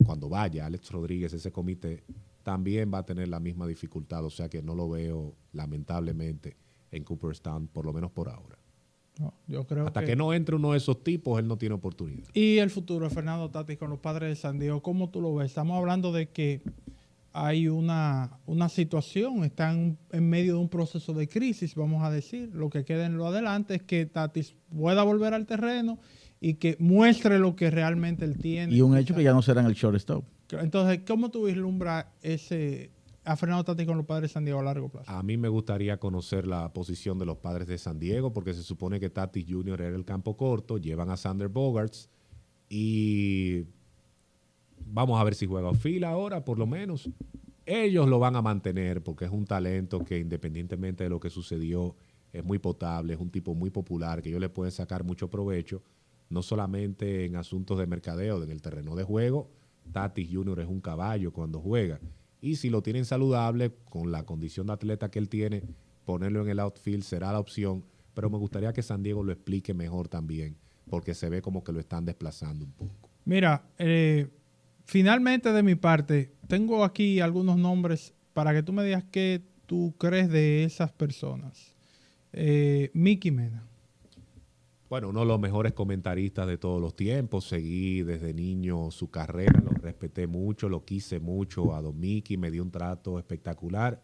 cuando vaya Alex Rodríguez a ese comité, también va a tener la misma dificultad. O sea que no lo veo, lamentablemente, en Cooperstown, por lo menos por ahora. No, yo creo Hasta que no entre uno de esos tipos, él no tiene oportunidad. Y el futuro de Fernando Tatis con los Padres de San Diego, ¿cómo tú lo ves? Estamos hablando de que hay una situación, están en medio de un proceso de crisis, vamos a decir. Lo que queda en lo adelante es que Tatis pueda volver al terreno y que muestre lo que realmente él tiene. Y un hecho que ya no será en el shortstop. Entonces, ¿cómo tú vislumbras a Fernando Tatis con los Padres de San Diego a largo plazo? A mí me gustaría conocer la posición de los Padres de San Diego, porque se supone que Tatis Jr. era el campo corto, llevan a Xander Bogaerts y vamos a ver si juega Phil ahora, por lo menos. Ellos lo van a mantener porque es un talento que independientemente de lo que sucedió, es muy potable, es un tipo muy popular, que ellos le pueden sacar mucho provecho, no solamente en asuntos de mercadeo, en el terreno de juego. Tatis Jr. es un caballo cuando juega. Y si lo tienen saludable, con la condición de atleta que él tiene, ponerlo en el outfield será la opción. Pero me gustaría que San Diego lo explique mejor también, porque se ve como que lo están desplazando un poco. Mira, finalmente de mi parte, tengo aquí algunos nombres para que tú me digas qué tú crees de esas personas. Mickey Mena. Bueno, uno de los mejores comentaristas de todos los tiempos. Seguí desde niño su carrera, lo respeté mucho, lo quise mucho a Don Mickey, me dio un trato espectacular.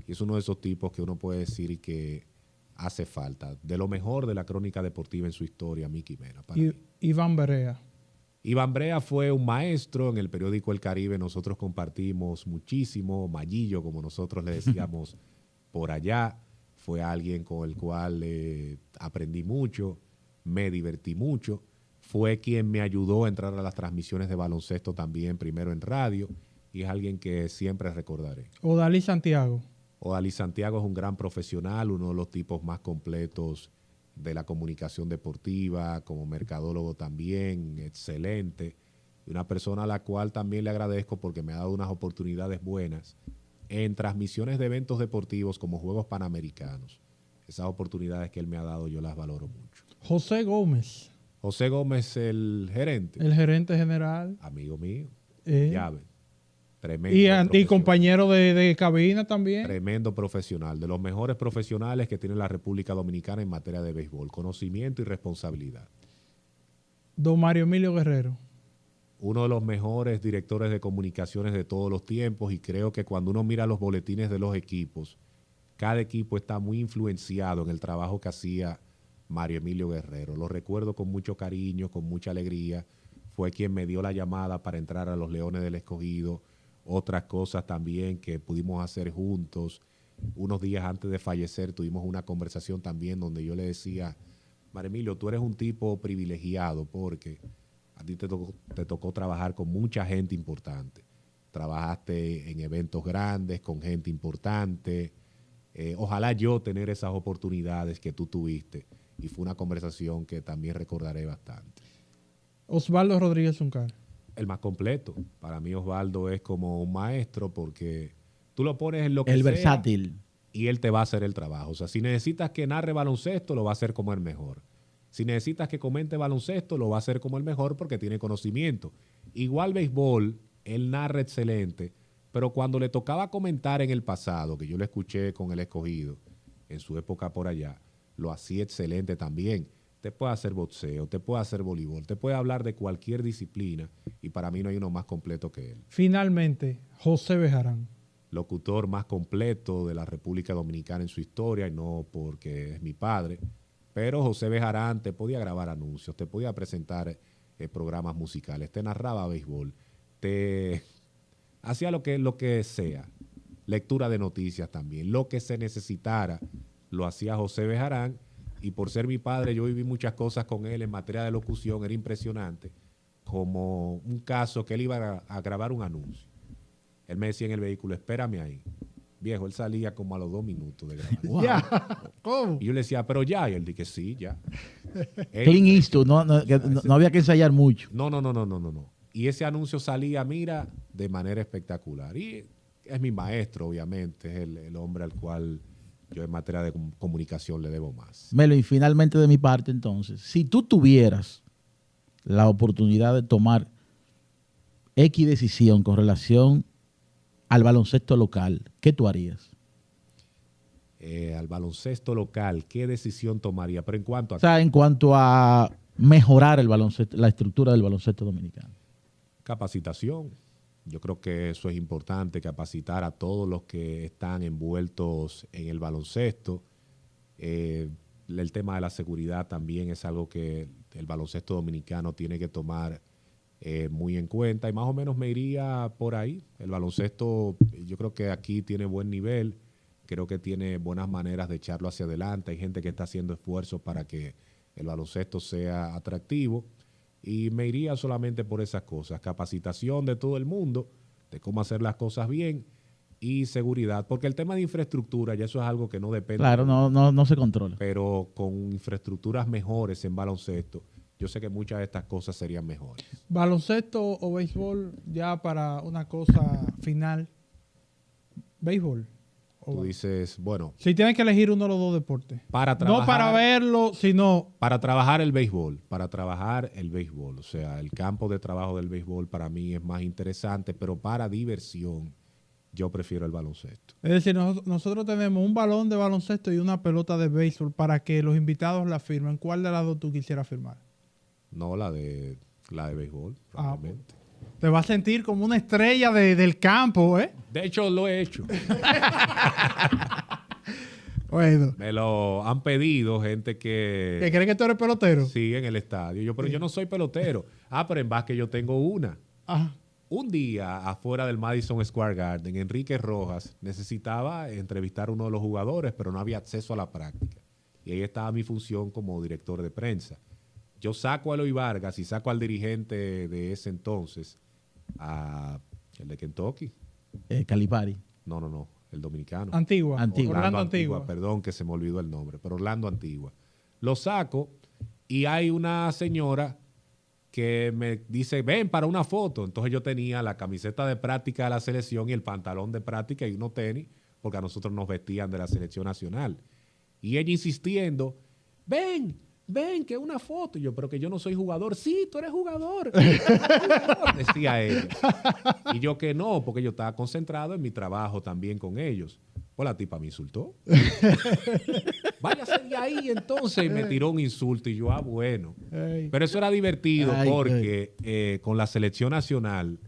Y es uno de esos tipos que uno puede decir que hace falta. De lo mejor de la crónica deportiva en su historia, Mickey Mena. Iván Brea. Iván Brea fue un maestro en el periódico El Caribe. Nosotros compartimos muchísimo. Mayillo, como nosotros le decíamos por allá. Fue alguien con el cual aprendí mucho. Me divertí mucho. Fue quien me ayudó a entrar a las transmisiones de baloncesto también, primero en radio, y es alguien que siempre recordaré. Odalí Santiago. Odalí Santiago es un gran profesional, uno de los tipos más completos de la comunicación deportiva, como mercadólogo también, excelente. Y una persona a la cual también le agradezco porque me ha dado unas oportunidades buenas en transmisiones de eventos deportivos como Juegos Panamericanos. Esas oportunidades que él me ha dado yo las valoro mucho. José Gómez. José Gómez, el gerente. El gerente general. Amigo mío. Llave. Tremendo. Y compañero de cabina también. Tremendo profesional. De los mejores profesionales que tiene la República Dominicana en materia de béisbol. Conocimiento y responsabilidad. Don Mario Emilio Guerrero. Uno de los mejores directores de comunicaciones de todos los tiempos. Y creo que cuando uno mira los boletines de los equipos, cada equipo está muy influenciado en el trabajo que hacía Mario Emilio Guerrero. Lo recuerdo con mucho cariño, con mucha alegría. Fue quien me dio la llamada para entrar a los Leones del Escogido. Otras cosas también que pudimos hacer juntos. Unos días antes de fallecer tuvimos una conversación también donde yo le decía, Mario Emilio, tú eres un tipo privilegiado porque a ti te tocó trabajar con mucha gente importante. Trabajaste en eventos grandes, con gente importante. Ojalá yo tener esas oportunidades que tú tuviste. Y fue una conversación que también recordaré bastante. Osvaldo Rodríguez Zuncar. El más completo. Para mí Osvaldo es como un maestro porque tú lo pones en lo que El sea versátil. y él te va a hacer el trabajo. O sea, si necesitas que narre baloncesto, lo va a hacer como el mejor. Si necesitas que comente baloncesto, lo va a hacer como el mejor porque tiene conocimiento. Igual béisbol, él narra excelente, pero cuando le tocaba comentar en el pasado, que yo lo escuché con el Escogido, en su época por allá, lo hacía excelente también. Te puede hacer boxeo, te puede hacer voleibol, te puede hablar de cualquier disciplina y para mí no hay uno más completo que él. Finalmente, José Bejarán. Locutor más completo de la República Dominicana en su historia y no porque es mi padre, pero José Bejarán te podía grabar anuncios, te podía presentar programas musicales, te narraba béisbol, te hacía lo que sea, lectura de noticias también, lo que se necesitara lo hacía José Bejarán. Y por ser mi padre, yo viví muchas cosas con él en materia de locución, era impresionante como un caso que él iba a grabar un anuncio. Él me decía en el vehículo, espérame ahí. Viejo, él salía como a los 2 minutos de grabar. Wow. Ya. ¿Cómo? Y yo le decía, pero ya. Y él dije, sí, ya. Clean Eastwood, no había que ensayar mucho. No. Y ese anuncio salía, mira, de manera espectacular. Y es mi maestro, obviamente. Es el hombre al cual yo en materia de comunicación le debo más. Melvin, finalmente de mi parte entonces, si tú tuvieras la oportunidad de tomar X decisión con relación al baloncesto local, ¿qué tú harías? Al baloncesto local, ¿qué decisión tomaría? Pero en cuanto a... O sea, en cuanto a mejorar el baloncesto, la estructura del baloncesto dominicano. Capacitación. Yo creo que eso es importante, capacitar a todos los que están envueltos en el baloncesto. El tema de la seguridad también es algo que el baloncesto dominicano tiene que tomar muy en cuenta, y más o menos me iría por ahí. El baloncesto, yo creo que aquí tiene buen nivel, creo que tiene buenas maneras de echarlo hacia adelante. Hay gente que está haciendo esfuerzos para que el baloncesto sea atractivo, y me iría solamente por esas cosas: capacitación de todo el mundo, de cómo hacer las cosas bien, y seguridad, porque el tema de infraestructura ya eso es algo que no depende. Claro, no se controla. Pero con infraestructuras mejores en baloncesto, yo sé que muchas de estas cosas serían mejores. ¿Baloncesto o béisbol ya para una cosa final? ¿Béisbol? Tú dices, bueno, Si tienes que elegir uno de los dos deportes. para trabajar, No para verlo, sino... para trabajar el béisbol, o sea, el campo de trabajo del béisbol para mí es más interesante, pero para diversión yo prefiero el baloncesto. Es decir, nosotros tenemos un balón de baloncesto y una pelota de béisbol para que los invitados la firmen. ¿Cuál de las dos tú quisieras firmar? No la de béisbol, probablemente. Te vas a sentir como una estrella del campo, ¿eh? De hecho, lo he hecho. Bueno. Me lo han pedido gente ¿Que que cree que tú eres pelotero? sí en el estadio. Pero yo no soy pelotero. Pero en básquet yo tengo una. Ajá. Un día, afuera del Madison Square Garden, Enrique Rojas necesitaba entrevistar a uno de los jugadores, pero no había acceso a la práctica. Y ahí estaba mi función como director de prensa. Yo saco a Eloy Vargas y saco al dirigente de ese entonces, el de Kentucky. Calipari. No, el dominicano. Antigua. Orlando Antigua. Perdón que se me olvidó el nombre, pero Orlando Antigua. Lo saco y hay una señora que me dice, ven para una foto. Entonces yo tenía la camiseta de práctica de la selección y el pantalón de práctica y unos tenis, porque a nosotros nos vestían de la selección nacional. Y ella insistiendo, ven, que una foto. Y yo, pero que yo no soy jugador. Sí, tú eres jugador. Decía ella. Y yo que no, porque yo estaba concentrado en mi trabajo también con ellos. Pues la tipa me insultó. Váyase de ahí entonces. Y me tiró un insulto y yo, bueno. Pero eso era divertido porque con la selección nacional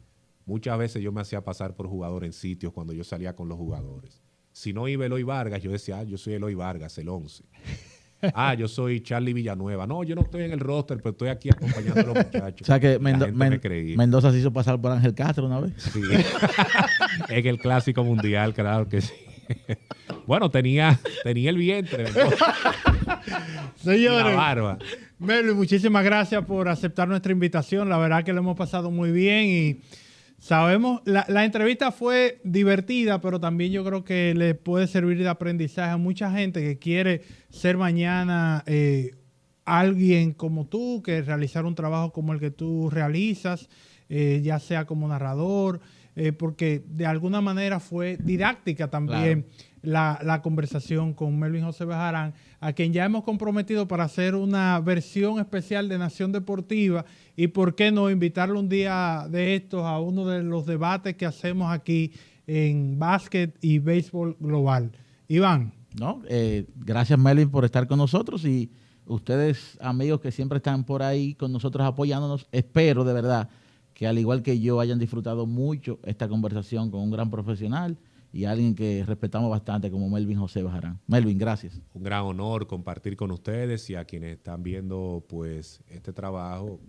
muchas veces yo me hacía pasar por jugador en sitios cuando yo salía con los jugadores. Si no iba Eloy Vargas, yo decía, yo soy Eloy Vargas, el 11. Yo soy Charlie Villanueva. No, yo no estoy en el roster, pero estoy aquí acompañando a los muchachos. O sea que Me creía. Mendoza se hizo pasar por Ángel Castro una vez. Sí. En el Clásico Mundial, claro que sí. Bueno, tenía el vientre. Señores, la barba. Melvin, muchísimas gracias por aceptar nuestra invitación. La verdad que lo hemos pasado muy bien y sabemos, la entrevista fue divertida, pero también yo creo que le puede servir de aprendizaje a mucha gente que quiere ser mañana alguien como tú, que realizar un trabajo como el que tú realizas, ya sea como narrador, porque de alguna manera fue didáctica también. Claro. La conversación con Melvin José Bejarán, a quien ya hemos comprometido para hacer una versión especial de Nación Deportiva y por qué no invitarlo un día de estos a uno de los debates que hacemos aquí en básquet y béisbol global. Iván. No, gracias Melvin por estar con nosotros y ustedes amigos que siempre están por ahí con nosotros apoyándonos, espero de verdad que al igual que yo hayan disfrutado mucho esta conversación con un gran profesional y alguien que respetamos bastante como Melvin José Bejarán. Melvin, gracias. Un gran honor compartir con ustedes y a quienes están viendo pues este trabajo.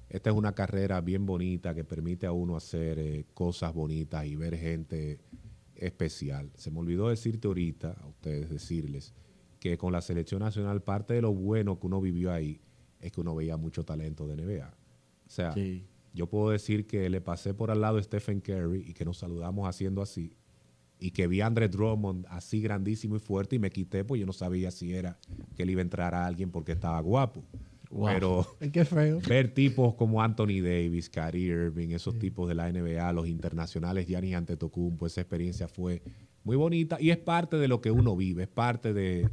Esta es una carrera bien bonita que permite a uno hacer cosas bonitas y ver gente especial. Se me olvidó decirte ahorita, a ustedes decirles, que con la selección nacional parte de lo bueno que uno vivió ahí es que uno veía mucho talento de NBA. O sea, sí. yo puedo decir que le pasé por al lado a Stephen Curry y que nos saludamos haciendo así. Y que vi a Andre Drummond así grandísimo y fuerte y me quité, pues yo no sabía si era que le iba a entrar a alguien porque estaba guapo. Wow. Pero Es que feo. ver tipos como Anthony Davis, Kyrie Irving, esos tipos de la NBA, los internacionales, Giannis Antetokounmpo, esa experiencia fue muy bonita y es parte de lo que uno vive, es parte de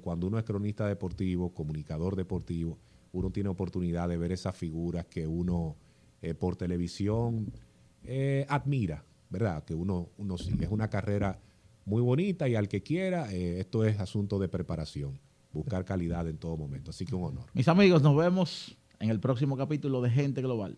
cuando uno es cronista deportivo, comunicador deportivo, uno tiene oportunidad de ver esas figuras que uno por televisión admira, ¿verdad? Que uno sigue. Es una carrera muy bonita y al que quiera, esto es asunto de preparación, buscar calidad en todo momento. Así que un honor. Mis amigos, nos vemos en el próximo capítulo de Gente Global.